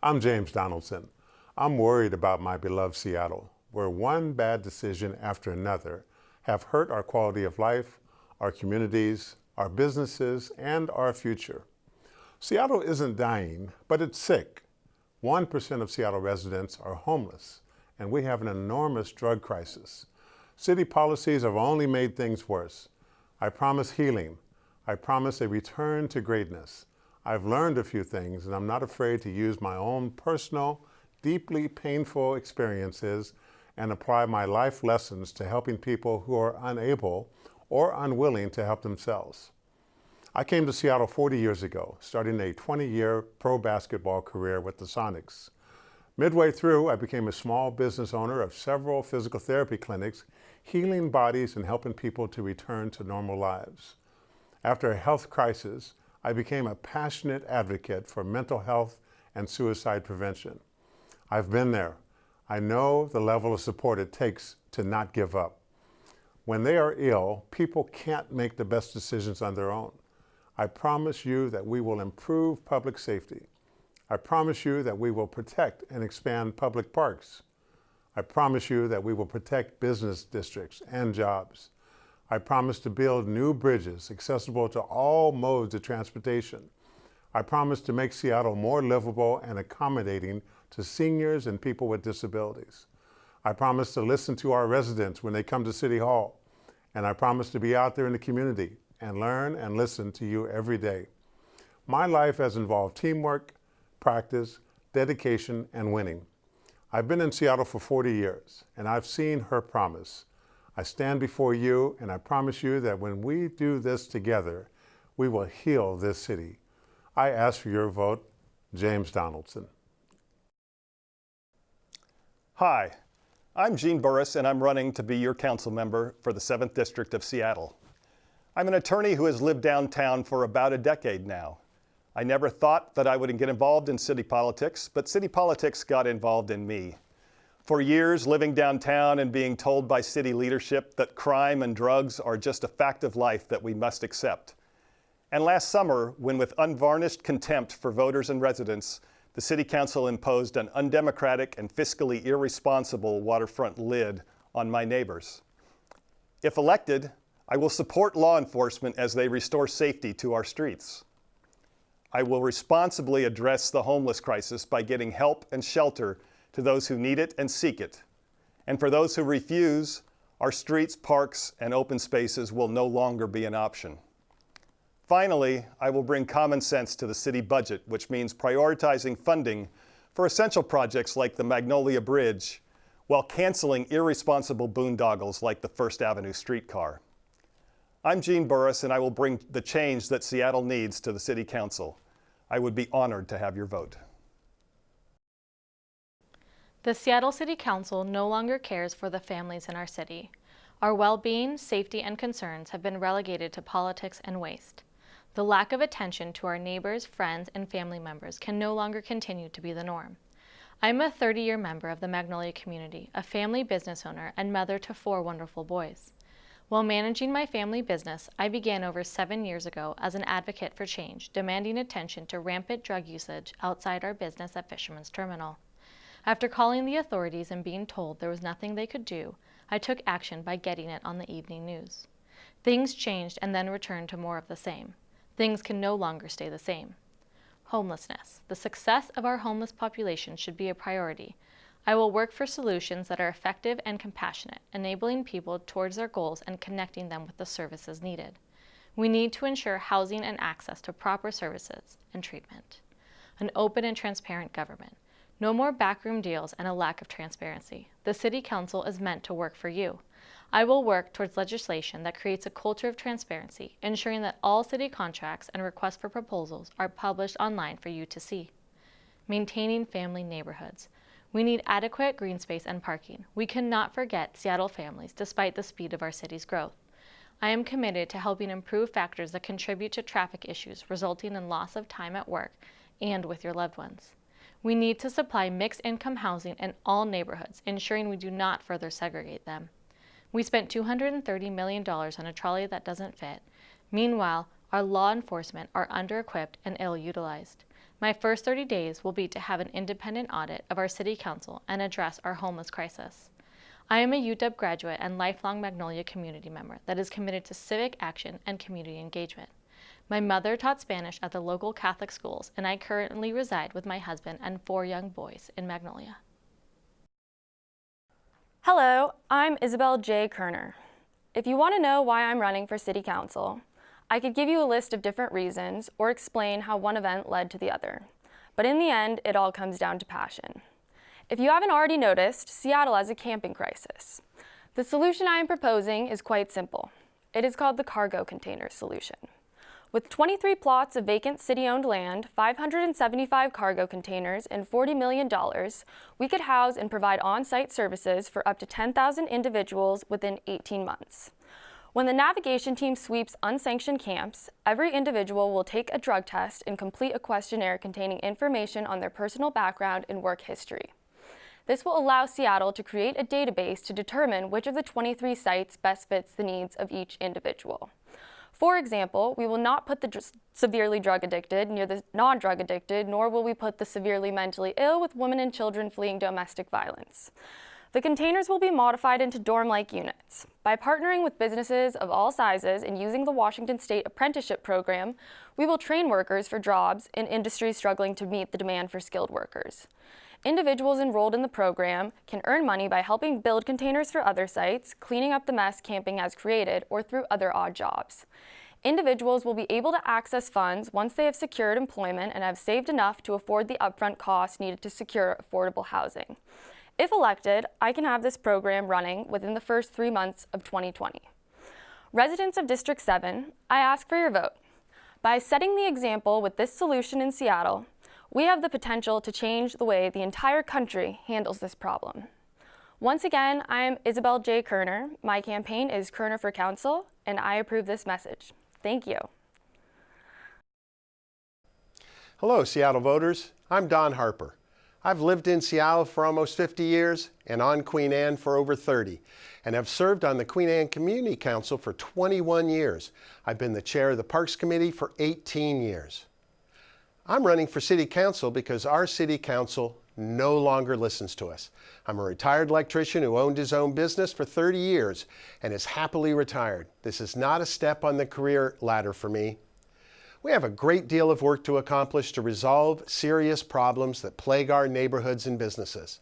I'm James Donaldson. I'm worried about my beloved Seattle, where one bad decision after another have hurt our quality of life, our communities, our businesses, and our future. Seattle isn't dying, but it's sick. 1% of Seattle residents are homeless, and we have an enormous drug crisis. City policies have only made things worse. I promise healing. I promise a return to greatness. I've learned a few things, and I'm not afraid to use my own personal, deeply painful experiences and apply my life lessons to helping people who are unable or unwilling to help themselves. I came to Seattle 40 years ago, starting a 20-year pro basketball career with the Sonics. Midway through, I became a small business owner of several physical therapy clinics, healing bodies and helping people to return to normal lives. After a health crisis, I became a passionate advocate for mental health and suicide prevention. I've been there. I know the level of support it takes to not give up. When they are ill, people can't make the best decisions on their own. I promise you that we will improve public safety. I promise you that we will protect and expand public parks. I promise you that we will protect business districts and jobs. I promise to build new bridges accessible to all modes of transportation. I promise to make Seattle more livable and accommodating to seniors and people with disabilities. I promise to listen to our residents when they come to City Hall. And I promise to be out there in the community and learn and listen to you every day. My life has involved teamwork, practice, dedication, and winning. I've been in Seattle for 40 years, and I've seen her promise. I stand before you, and I promise you that when we do this together, we will heal this city. I ask for your vote, James Donaldson. Hi, I'm Gene Burris, and I'm running to be your council member for the 7th District of Seattle. I'm an attorney who has lived downtown for about a decade now. I never thought that I would get involved in city politics, but city politics got involved in me. For years, living downtown and being told by city leadership that crime and drugs are just a fact of life that we must accept. And last summer, when with unvarnished contempt for voters and residents, the City Council imposed an undemocratic and fiscally irresponsible waterfront lid on my neighbors. If elected, I will support law enforcement as they restore safety to our streets. I will responsibly address the homeless crisis by getting help and shelter to those who need it and seek it. And for those who refuse, our streets, parks, and open spaces will no longer be an option. Finally, I will bring common sense to the city budget, which means prioritizing funding for essential projects like the Magnolia Bridge, while canceling irresponsible boondoggles like the First Avenue streetcar. I'm Gene Burris, and I will bring the change that Seattle needs to the City Council. I would be honored to have your vote. The Seattle City Council no longer cares for the families in our city. Our well-being, safety, and concerns have been relegated to politics and waste. The lack of attention to our neighbors, friends, and family members can no longer continue to be the norm. I'm a 30-year member of the Magnolia community, a family business owner, and mother to 4 wonderful boys. While managing my family business, I began over 7 years ago as an advocate for change, demanding attention to rampant drug usage outside our business at Fisherman's Terminal. After calling the authorities and being told there was nothing they could do, I took action by getting it on the evening news. Things changed and then returned to more of the same. Things can no longer stay the same. Homelessness. The success of our homeless population should be a priority. I will work for solutions that are effective and compassionate, enabling people towards their goals and connecting them with the services needed. We need to ensure housing and access to proper services and treatment. An open and transparent government. No more backroom deals and a lack of transparency. The City Council is meant to work for you. I will work towards legislation that creates a culture of transparency, ensuring that all city contracts and requests for proposals are published online for you to see. Maintaining family neighborhoods. We need adequate green space and parking. We cannot forget Seattle families despite the speed of our city's growth. I am committed to helping improve factors that contribute to traffic issues resulting in loss of time at work and with your loved ones. We need to supply mixed-income housing in all neighborhoods, ensuring we do not further segregate them. We spent $230 million on a trolley that doesn't fit. Meanwhile, our law enforcement are under-equipped and ill-utilized. My first 30 days will be to have an independent audit of our City Council and address our homeless crisis. I am a UW graduate and lifelong Magnolia community member that is committed to civic action and community engagement. My mother taught Spanish at the local Catholic schools, and I currently reside with my husband and 4 young boys in Magnolia. Hello, I'm Isabel J. Kerner. If you want to know why I'm running for City Council, I could give you a list of different reasons or explain how one event led to the other. But in the end, it all comes down to passion. If you haven't already noticed, Seattle has a camping crisis. The solution I am proposing is quite simple. It is called the cargo container solution. With 23 plots of vacant city-owned land, 575 cargo containers, and $40 million, we could house and provide on-site services for up to 10,000 individuals within 18 months. When the navigation team sweeps unsanctioned camps, every individual will take a drug test and complete a questionnaire containing information on their personal background and work history. This will allow Seattle to create a database to determine which of the 23 sites best fits the needs of each individual. For example, we will not put the severely drug addicted near the non-drug addicted, nor will we put the severely mentally ill with women and children fleeing domestic violence. The containers will be modified into dorm-like units. By partnering with businesses of all sizes and using the Washington State Apprenticeship Program, we will train workers for jobs in industries struggling to meet the demand for skilled workers. Individuals enrolled in the program can earn money by helping build containers for other sites, cleaning up the mess camping has created, or through other odd jobs. Individuals will be able to access funds once they have secured employment and have saved enough to afford the upfront costs needed to secure affordable housing. If elected, I can have this program running within the first 3 months of 2020. Residents of District 7, I ask for your vote. By setting the example with this solution in Seattle, we have the potential to change the way the entire country handles this problem. Once again, I am Isabel J. Kerner. My campaign is Kerner for Council, and I approve this message. Thank you. Hello, Seattle voters. I'm Don Harper. I've lived in Seattle for almost 50 years and on Queen Anne for over 30, and have served on the Queen Anne Community Council for 21 years. I've been the chair of the Parks Committee for 18 years. I'm running for City Council because our City Council no longer listens to us. I'm a retired electrician who owned his own business for 30 years and is happily retired. This is not a step on the career ladder for me. We have a great deal of work to accomplish to resolve serious problems that plague our neighborhoods and businesses.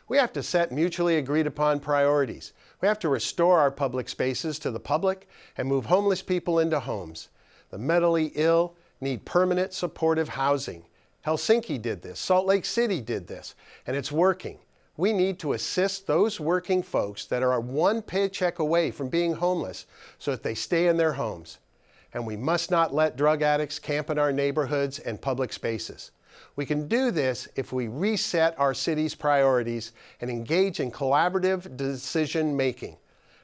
We have to set mutually agreed upon priorities. We have to restore our public spaces to the public and move homeless people into homes. The mentally ill need permanent supportive housing. Helsinki did this, Salt Lake City did this, and it's working. We need to assist those working folks that are one paycheck away from being homeless so that they stay in their homes. And we must not let drug addicts camp in our neighborhoods and public spaces. We can do this if we reset our city's priorities and engage in collaborative decision making.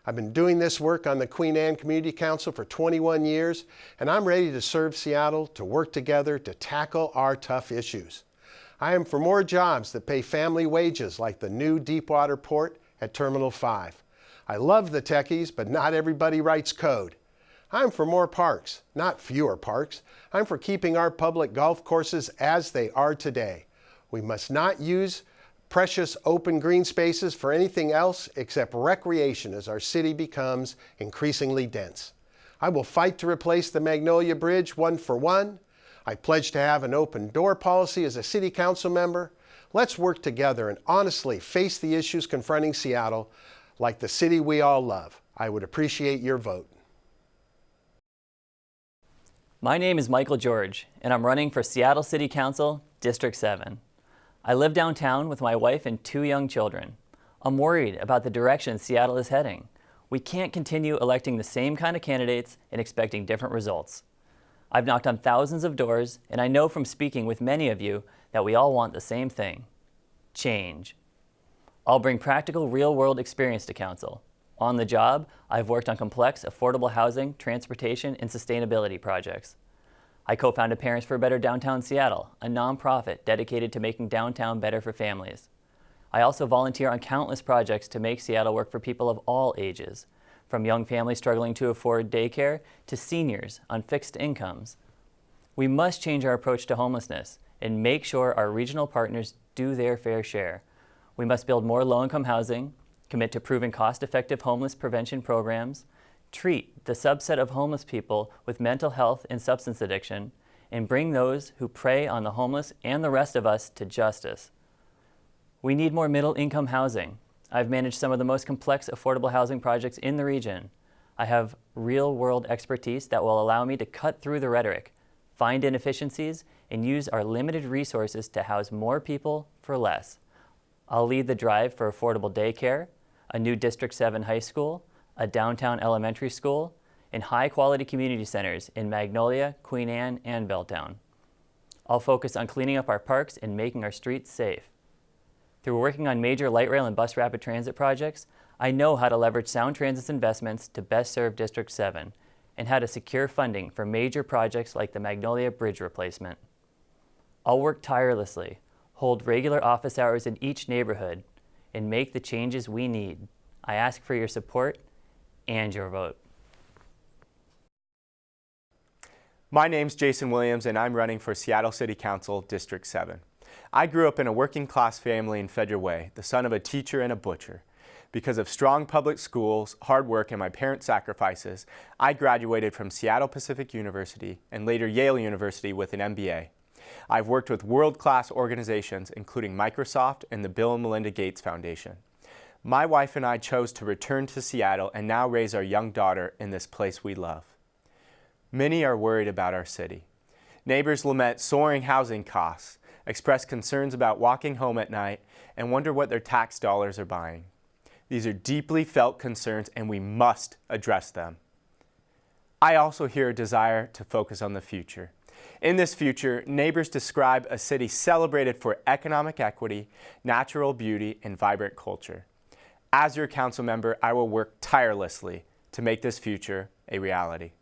I've been doing this work on the Queen Anne Community Council for 21 years, and I'm ready to serve Seattle to work together to tackle our tough issues. I am for more jobs that pay family wages like the new Deepwater Port at Terminal 5. I love the techies, but not everybody writes code. I'm for more parks, not fewer parks. I'm for keeping our public golf courses as they are today. We must not use precious open green spaces for anything else except recreation as our city becomes increasingly dense. I will fight to replace the Magnolia Bridge 1 for 1. I pledge to have an open door policy as a city council member. Let's work together and honestly face the issues confronting Seattle like the city we all love. I would appreciate your vote. My name is Michael George, and I'm running for Seattle City Council, District 7. I live downtown with my wife and 2 young children. I'm worried about the direction Seattle is heading. We can't continue electing the same kind of candidates and expecting different results. I've knocked on thousands of doors, and I know from speaking with many of you that we all want the same thing: change. I'll bring practical, real-world experience to council. On the job, I've worked on complex, affordable housing, transportation, and sustainability projects. I co-founded Parents for a Better Downtown Seattle, a nonprofit dedicated to making downtown better for families. I also volunteer on countless projects to make Seattle work for people of all ages, from young families struggling to afford daycare to seniors on fixed incomes. We must change our approach to homelessness and make sure our regional partners do their fair share. We must build more low-income housing, commit to proven cost-effective homeless prevention programs, treat the subset of homeless people with mental health and substance addiction, and bring those who prey on the homeless and the rest of us to justice. We need more middle-income housing. I've managed some of the most complex affordable housing projects in the region. I have real-world expertise that will allow me to cut through the rhetoric, find inefficiencies, and use our limited resources to house more people for less. I'll lead the drive for affordable daycare, a new District 7 high school, a downtown elementary school, and high-quality community centers in Magnolia, Queen Anne, and Belltown. I'll focus on cleaning up our parks and making our streets safe. Through working on major light rail and bus rapid transit projects, I know how to leverage Sound Transit's investments to best serve District 7 and how to secure funding for major projects like the Magnolia Bridge replacement. I'll work tirelessly, hold regular office hours in each neighborhood, and make the changes we need. I ask for your support and your vote. My name's Jason Williams, and I'm running for Seattle City Council, District 7. I grew up in a working-class family in Federal Way, the son of a teacher and a butcher. Because of strong public schools, hard work, and my parents' sacrifices, I graduated from Seattle Pacific University and later Yale University with an MBA. I've worked with world-class organizations, including Microsoft and the Bill and Melinda Gates Foundation. My wife and I chose to return to Seattle and now raise our young daughter in this place we love. Many are worried about our city. Neighbors lament soaring housing costs, express concerns about walking home at night, and wonder what their tax dollars are buying. These are deeply felt concerns, and we must address them. I also hear a desire to focus on the future. In this future, neighbors describe a city celebrated for economic equity, natural beauty, and vibrant culture. As your council member, I will work tirelessly to make this future a reality.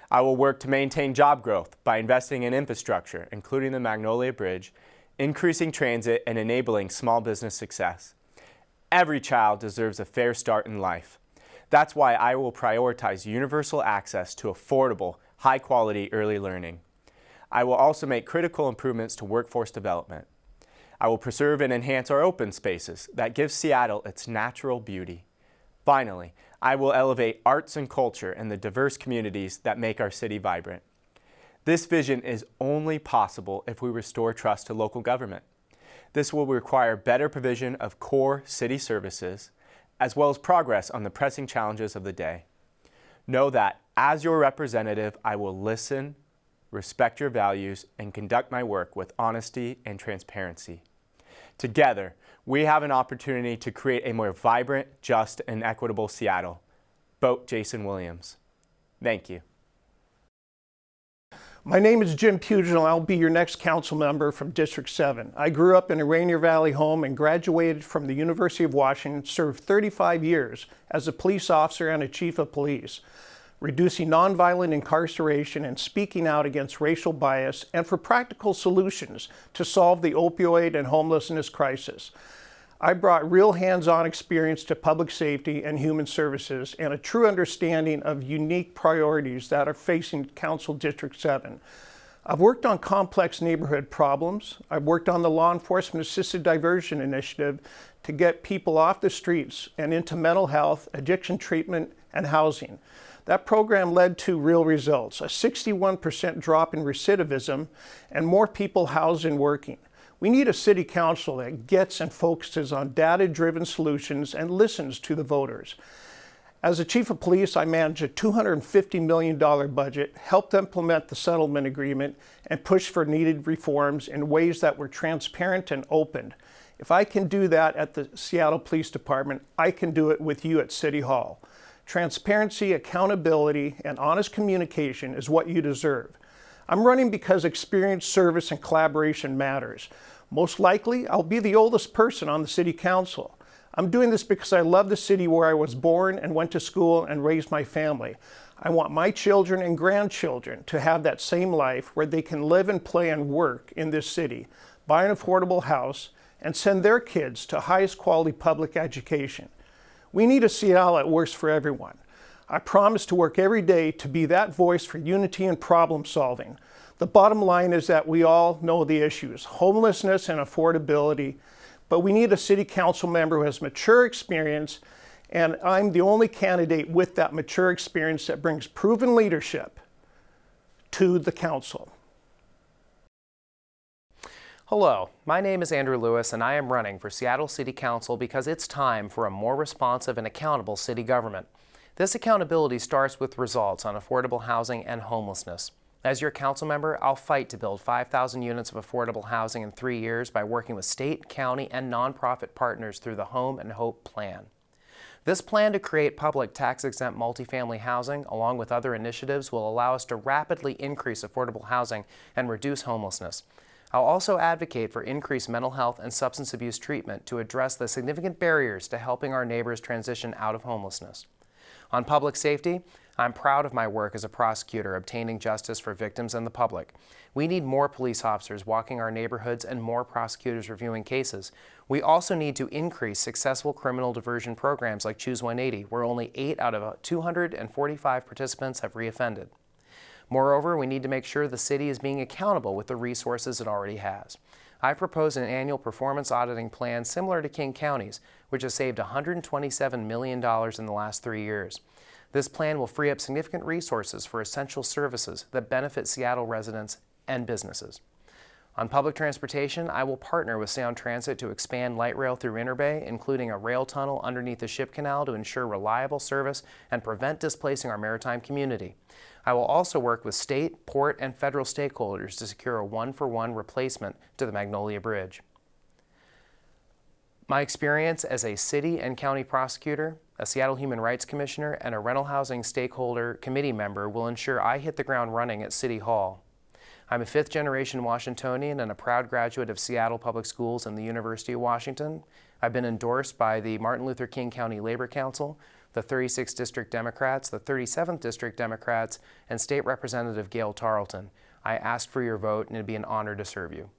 I will work to maintain job growth by investing in infrastructure, including the Magnolia Bridge, increasing transit, and enabling small business success. Every child deserves a fair start in life. That's why I will prioritize universal access to affordable, high-quality early learning. I will also make critical improvements to workforce development. I will preserve and enhance our open spaces that give Seattle its natural beauty. Finally, I will elevate arts and culture in the diverse communities that make our city vibrant. This vision is only possible if we restore trust to local government. This will require better provision of core city services, as well as progress on the pressing challenges of the day. Know that as your representative, I will listen, respect your values, and conduct my work with honesty and transparency. Together, we have an opportunity to create a more vibrant, just, and equitable Seattle. Vote Jason Williams. Thank you. My name is Jim Puget, and I'll be your next council member from District 7. I grew up in a Rainier Valley home and graduated from the University of Washington, served 35 years as a police officer and a chief of police, reducing nonviolent incarceration and speaking out against racial bias and for practical solutions to solve the opioid and homelessness crisis. I brought real hands-on experience to public safety and human services and a true understanding of unique priorities that are facing Council District 7. I've worked on complex neighborhood problems. I've worked on the Law Enforcement Assisted Diversion Initiative to get people off the streets and into mental health, addiction treatment, and housing. That program led to real results, a 61% drop in recidivism, and more people housed and working. We need a city council that gets and focuses on data-driven solutions and listens to the voters. As a chief of police, I manage a $250 million budget, helped implement the settlement agreement, and push for needed reforms in ways that were transparent and open. If I can do that at the Seattle Police Department, I can do it with you at City Hall. Transparency, accountability, and honest communication is what you deserve. I'm running because experience, service, and collaboration matters. Most likely, I'll be the oldest person on the City Council. I'm doing this because I love the city where I was born and went to school and raised my family. I want my children and grandchildren to have that same life where they can live and play and work in this city, buy an affordable house, and send their kids to highest quality public education. We need a Seattle that works for everyone. I promise to work every day to be that voice for unity and problem solving, The bottom line is that we all know the issues, homelessness and affordability, but we need a city council member who has mature experience, and I'm the only candidate with that mature experience that brings proven leadership to the council. Hello, my name is Andrew Lewis and I am running for Seattle City Council because it's time for a more responsive and accountable city government. This accountability starts with results on affordable housing and homelessness. As your council member, I'll fight to build 5,000 units of affordable housing in 3 years by working with state, county, and nonprofit partners through the Home and Hope Plan. This plan to create public tax-exempt multifamily housing, along with other initiatives, will allow us to rapidly increase affordable housing and reduce homelessness. I'll also advocate for increased mental health and substance abuse treatment to address the significant barriers to helping our neighbors transition out of homelessness. On public safety, I'm proud of my work as a prosecutor obtaining justice for victims and the public. We need more police officers walking our neighborhoods and more prosecutors reviewing cases. We also need to increase successful criminal diversion programs like Choose 180, where only 8 out of 245 participants have reoffended. Moreover, we need to make sure the city is being accountable with the resources it already has. I propose an annual performance auditing plan similar to King County's, which has saved $127 million in the last 3 years. This plan will free up significant resources for essential services that benefit Seattle residents and businesses. On public transportation, I will partner with Sound Transit to expand light rail through Interbay, including a rail tunnel underneath the ship canal to ensure reliable service and prevent displacing our maritime community. I will also work with state, port, and federal stakeholders to secure a one-for-one replacement to the Magnolia Bridge. My experience as a city and county prosecutor, a Seattle Human Rights Commissioner, and a rental housing stakeholder committee member will ensure I hit the ground running at City Hall. I'm a fifth-generation Washingtonian and a proud graduate of Seattle Public Schools and the University of Washington. I've been endorsed by the Martin Luther King County Labor Council, the 36th District Democrats, the 37th District Democrats, and State Representative Gail Tarleton. I ask for your vote, and it'd be an honor to serve you.